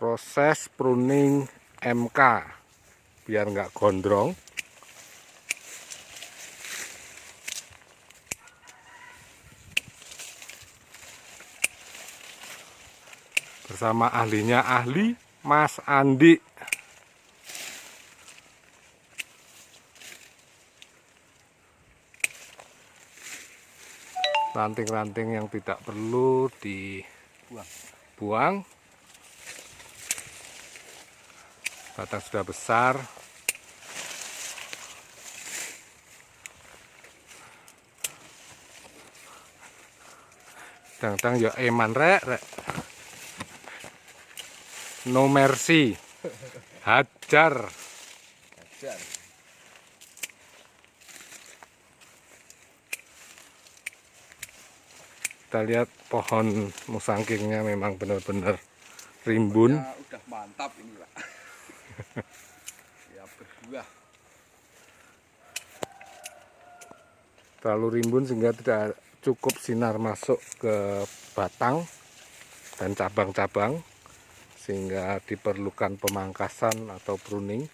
proses pruning MK biar nggak gondrong. Bersama ahlinya, ahli Mas Andi. Ranting-ranting yang tidak perlu dibuang. Batang sudah besar. Kadang-kadang ya eman rek. No mercy. Hajar. Kita lihat pohon musangkingnya memang benar-benar rimbun. Ya, udah mantap ini Pak. Ya berbuah. Terlalu rimbun sehingga tidak cukup sinar masuk ke batang dan cabang-cabang, sehingga diperlukan pemangkasan atau pruning.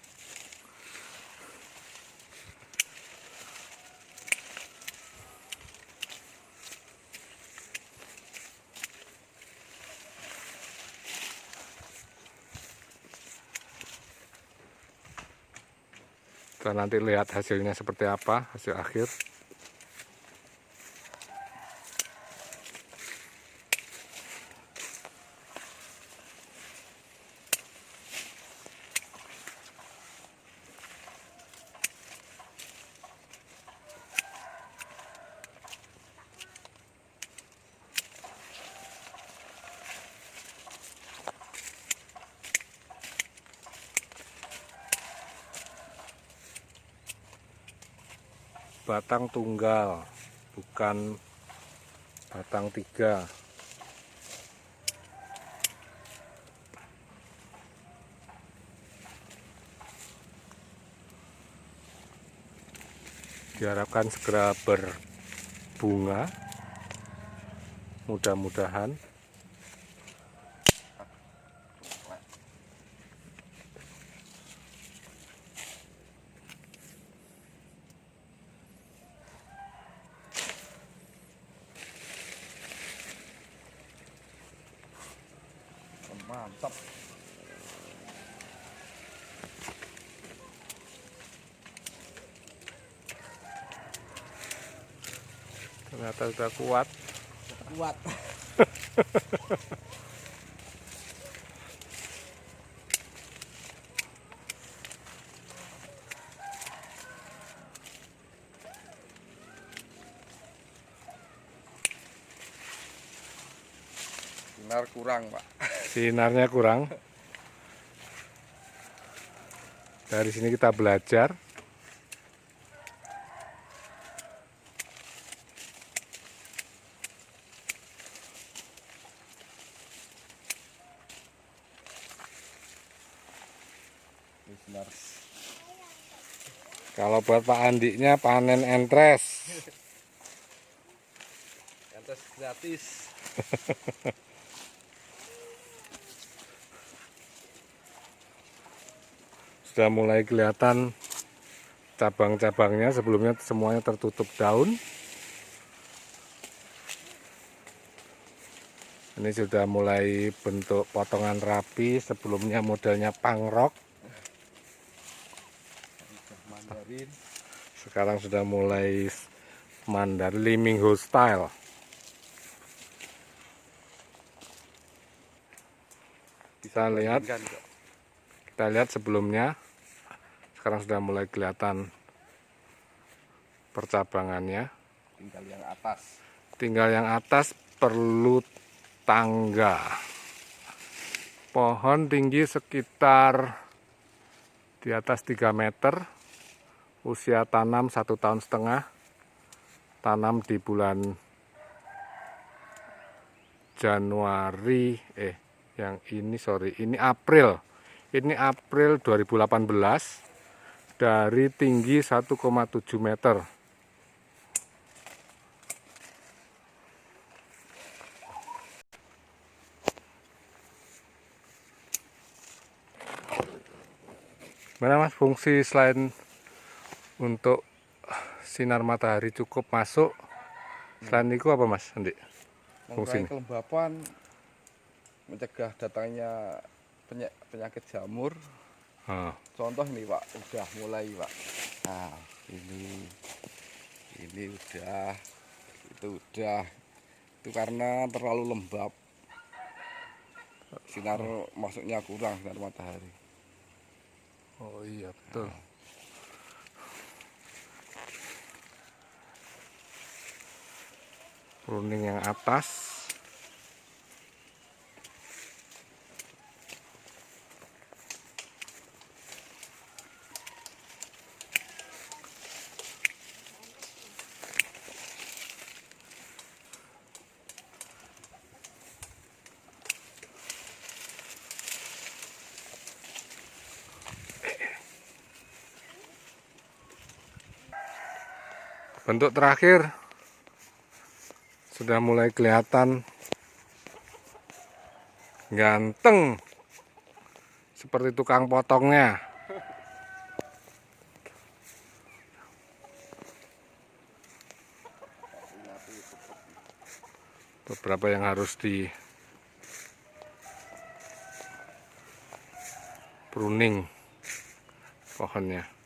Kita nanti lihat hasilnya seperti apa, hasil akhir. Batang tunggal, bukan batang tiga. Diharapkan segera berbunga, mudah-mudahan. Mantap. Ternyata sudah kuat. Kuat. Sinar kurang Pak. Sinarnya kurang. Dari sini kita belajar. Sinar. Kalau buat Pak Andiknya panen entres. Entres gratis. Sudah mulai kelihatan cabang-cabangnya, sebelumnya semuanya tertutup daun. Ini sudah mulai bentuk potongan rapi, sebelumnya modelnya pangrok. Mandarin. Sekarang sudah mulai Mandarin Limingho style. Bisa lihat, kita lihat sebelumnya. Sekarang sudah mulai kelihatan percabangannya. Tinggal yang atas. Tinggal yang atas perlu tangga. Pohon tinggi sekitar di atas 3 meter. Usia tanam 1,5 tahun. Tanam di bulan Januari. Ini April. Ini April 2018. Dari tinggi 1,7 meter. Mana Mas fungsi selain untuk sinar matahari cukup masuk, selain itu apa Mas Andi? Mengurangi Fungsinya? kelembapan, mencegah datangnya penyakit jamur. Oh, Contoh nih Pak, udah mulai Pak. Nah, ini udah, itu udah. Itu karena terlalu lembab. Sinar masuknya kurang, sinar matahari. oh iya betul. Pruning yang atas. Bentuk terakhir sudah mulai kelihatan ganteng seperti tukang potongnya. Beberapa yang harus di pruning pohonnya.